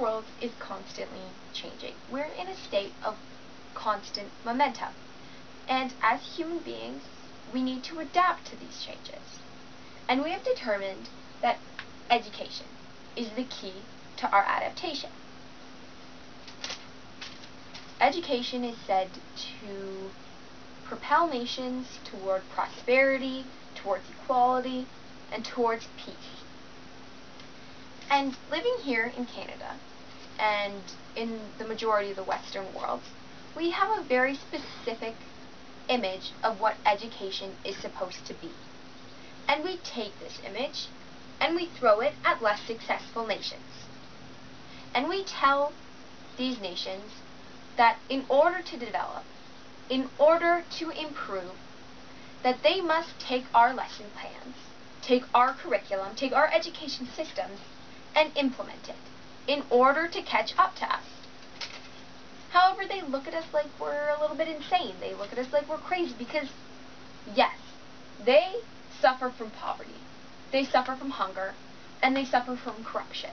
world is constantly changing. We're in a state of constant momentum. And as human beings, we need to adapt to these changes. And we have determined that education is the key to our adaptation. Education is said to propel nations toward prosperity, towards equality, and towards peace. And living here in Canada, and in the majority of the Western world, we have a very specific image of what education is supposed to be. And we take this image and we throw it at less successful nations. And we tell these nations that in order to develop, in order to improve, that they must take our lesson plans, take our curriculum, take our education systems, and implement it in order to catch up to us. However, they look at us like we're a little bit insane. They look at us like we're crazy because, yes, they suffer from poverty, they suffer from hunger, and they suffer from corruption.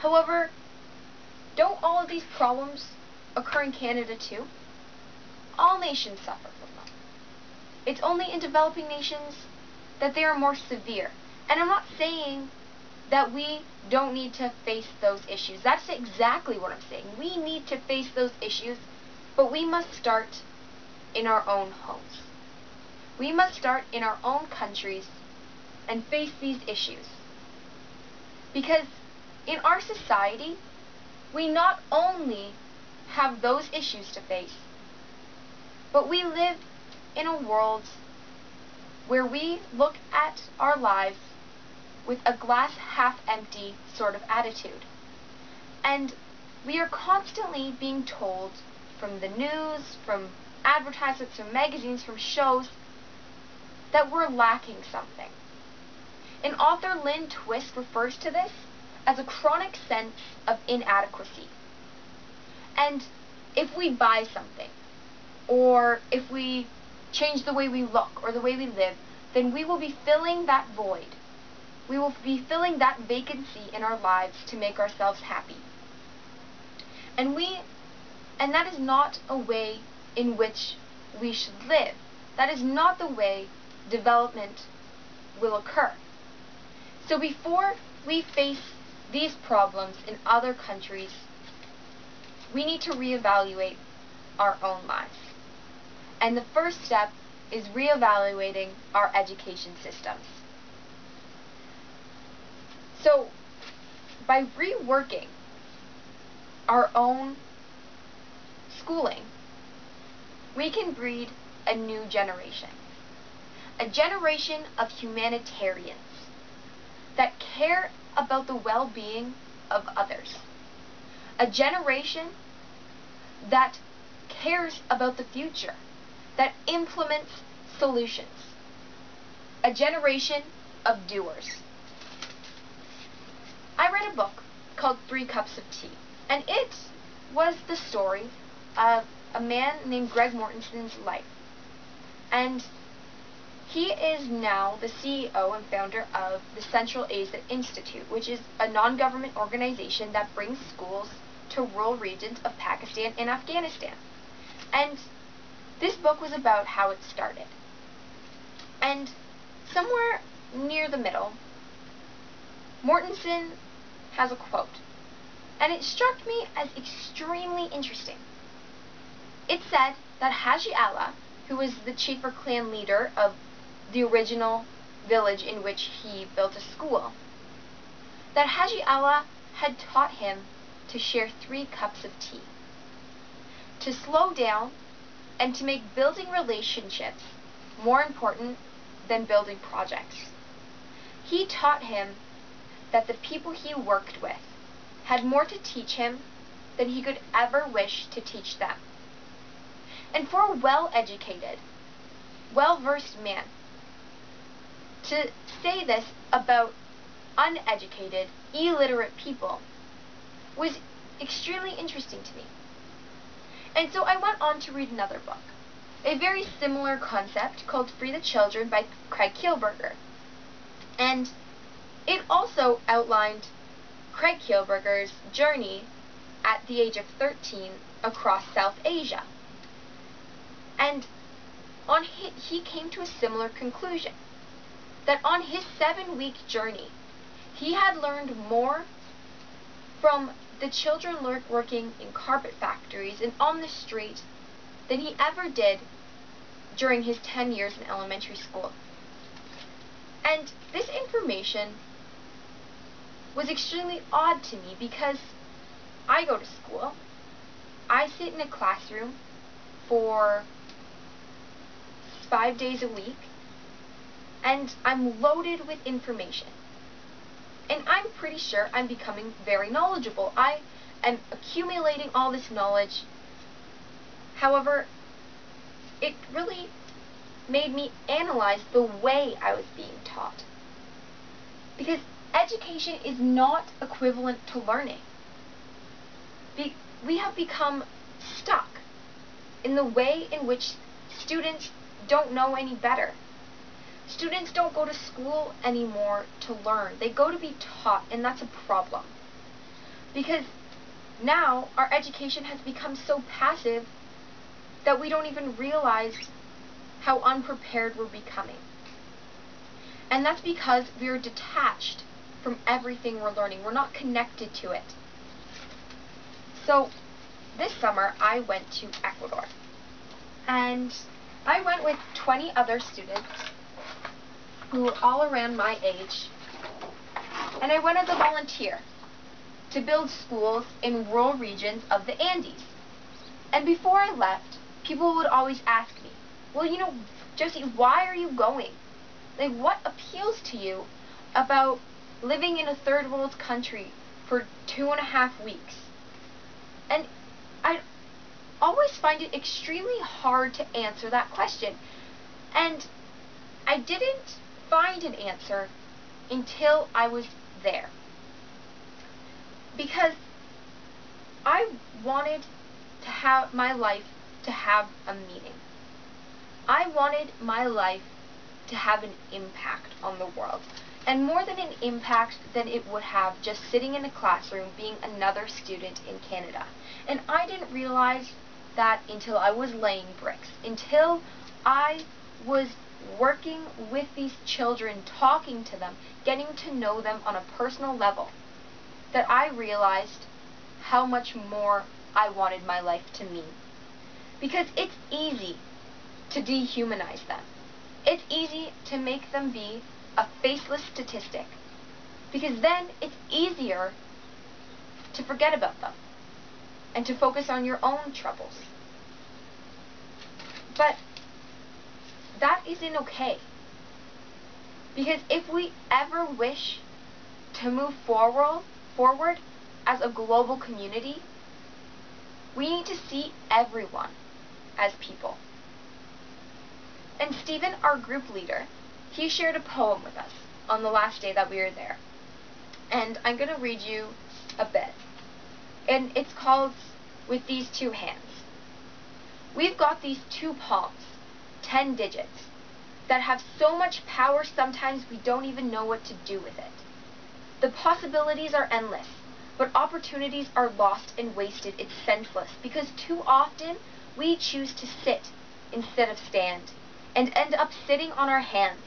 However, don't all of these problems occur in Canada too? All nations suffer from them. It's only in developing nations that they are more severe. And I'm not saying that we don't need to face those issues. That's exactly what I'm saying. We need to face those issues, but we must start in our own homes. We must start in our own countries and face these issues. Because in our society, we not only have those issues to face, but we live in a world where we look at our lives with a glass half empty sort of attitude. And we are constantly being told from the news, from advertisements, from magazines, from shows, that we're lacking something. And author Lynn Twist refers to this as a chronic sense of inadequacy. And if we buy something, or if we change the way we look or the way we live, then we will be filling that void. We will be filling that vacancy in our lives to make ourselves happy. And that is not a way in which we should live. That is not the way development will occur. So before we face these problems in other countries, we need to reevaluate our own lives. And the first step is reevaluating our education systems. So, by reworking our own schooling, we can breed a new generation. A generation of humanitarians that care about the well-being of others. A generation that cares about the future, that implements solutions. A generation of doers. I read a book called 3 Cups of Tea, and it was the story of a man named Greg Mortensen's life. And he is now the CEO and founder of the Central Asia Institute, which is a non-government organization that brings schools to rural regions of Pakistan and Afghanistan. And this book was about how it started. And somewhere near the middle, Mortensen has a quote, and it struck me as extremely interesting. It said that Haji Allah, who was the chief or clan leader of the original village in which he built a school, that Haji Allah had taught him to share 3 cups of tea, to slow down, and to make building relationships more important than building projects. He taught him that the people he worked with had more to teach him than he could ever wish to teach them. And for a well-educated, well-versed man to say this about uneducated, illiterate people was extremely interesting to me. And so I went on to read another book, a very similar concept called Free the Children by Craig Kielburger. And it also outlined Craig Kielburger's journey at the age of 13 across South Asia. And he came to a similar conclusion, that on his 7-week journey, he had learned more from the children working in carpet factories and on the street than he ever did during his 10 years in elementary school. And this information was extremely odd to me because I go to school, I sit in a classroom for 5 days a week, and I'm loaded with information. And I'm pretty sure I'm becoming very knowledgeable. I am accumulating all this knowledge. However, it really made me analyze the way I was being taught. Because education is not equivalent to learning. We have become stuck in the way in which students don't know any better. Students don't go to school anymore to learn. They go to be taught, and that's a problem. Because now our education has become so passive that we don't even realize how unprepared we're becoming. And that's because we're detached from everything we're learning. We're not connected to it. So this summer I went to Ecuador. And I went with 20 other students who were all around my age. And I went as a volunteer to build schools in rural regions of the Andes. And before I left, people would always ask me, well, you know, Josie, why are you going? Like, what appeals to you about living in a third world country for 2.5 weeks? And I always find it extremely hard to answer that question. And I didn't find an answer until I was there. Because I wanted to have my life to have a meaning. I wanted my life to have an impact on the world. And more than an impact than it would have just sitting in a classroom being another student in Canada. And I didn't realize that until I was laying bricks, until I was working with these children, talking to them, getting to know them on a personal level, that I realized how much more I wanted my life to mean. Because it's easy to dehumanize them. It's easy to make them be a faceless statistic, because then it's easier to forget about them and to focus on your own troubles. But that isn't okay, because if we ever wish to move forward as a global community, we need to see everyone as people. And Stephen, our group leader, he shared a poem with us on the last day that we were there. And I'm going to read you a bit. And it's called With These Two Hands. We've got these 2 palms, 10 digits, that have so much power sometimes we don't even know what to do with it. The possibilities are endless, but opportunities are lost and wasted. It's senseless, because too often we choose to sit instead of stand, and end up sitting on our hands.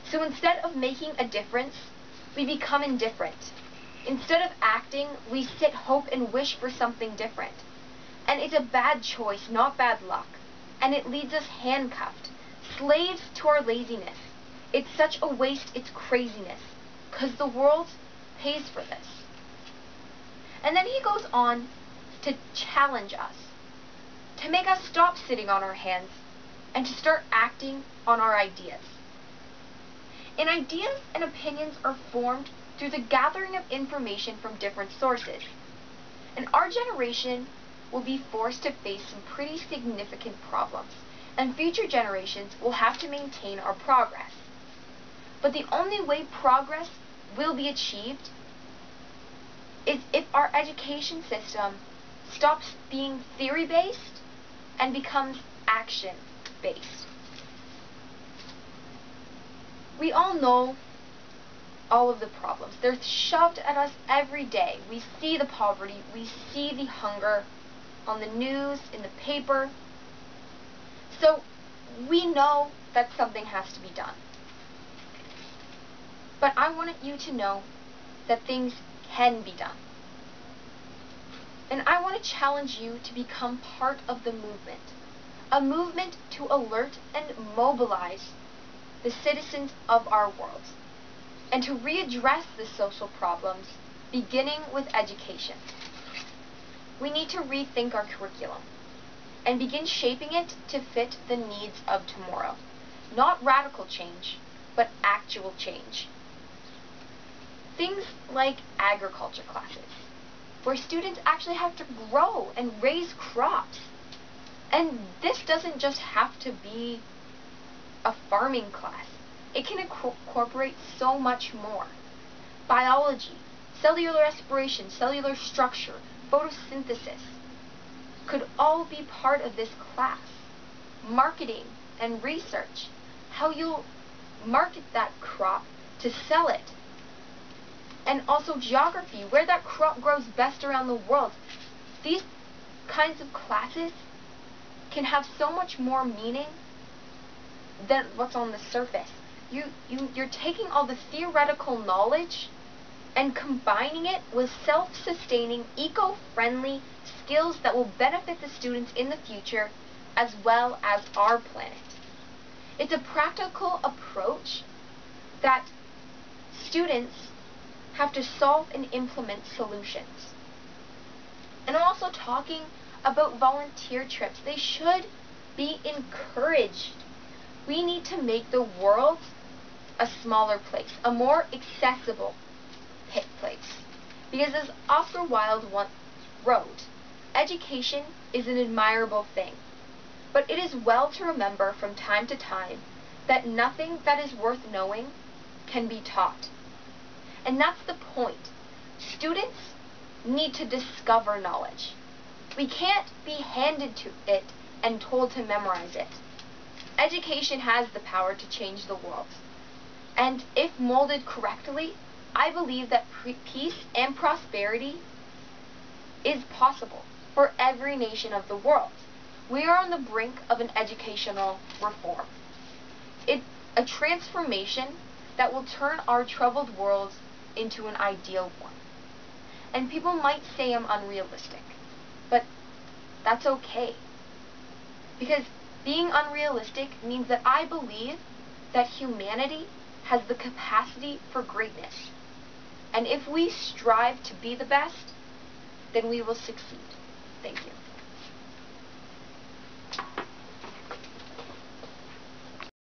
So instead of making a difference, we become indifferent. Instead of acting, we sit, hope, and wish for something different. And it's a bad choice, not bad luck. And it leaves us handcuffed, slaves to our laziness. It's such a waste, it's craziness, 'cause the world pays for this. And then he goes on to challenge us, to make us stop sitting on our hands and to start acting on our ideas. And ideas and opinions are formed through the gathering of information from different sources. And our generation will be forced to face some pretty significant problems, and future generations will have to maintain our progress. But the only way progress will be achieved is if our education system stops being theory-based and becomes action-based. We all know all of the problems. They're shoved at us every day. We see the poverty, we see the hunger on the news, in the paper. So we know that something has to be done. But I want you to know that things can be done. And I want to challenge you to become part of the movement. A movement to alert and mobilize the citizens of our world, and to readdress the social problems, beginning with education. We need to rethink our curriculum and begin shaping it to fit the needs of tomorrow. Not radical change, but actual change. Things like agriculture classes, where students actually have to grow and raise crops. And this doesn't just have to be a farming class. It can incorporate so much more. Biology, cellular respiration, cellular structure, photosynthesis could all be part of this class. Marketing and research, how you'll market that crop to sell it. And also geography, where that crop grows best around the world. These kinds of classes can have so much more meaning than what's on the surface. You're taking all the theoretical knowledge and combining it with self-sustaining, eco-friendly skills that will benefit the students in the future as well as our planet. It's a practical approach that students have to solve and implement solutions. And I'm also talking about volunteer trips. They should be encouraged. We need to make the world a smaller place, a more accessible place. Because as Oscar Wilde once wrote, education is an admirable thing, but it is well to remember from time to time that nothing that is worth knowing can be taught. And that's the point. Students need to discover knowledge. We can't be handed to it and told to memorize it. Education has the power to change the world. And if molded correctly, I believe that peace and prosperity is possible for every nation of the world. We are on the brink of an educational reform. A transformation that will turn our troubled world into an ideal one. And people might say I'm unrealistic, but that's okay. Because being unrealistic means that I believe that humanity has the capacity for greatness. And if we strive to be the best, then we will succeed. Thank you.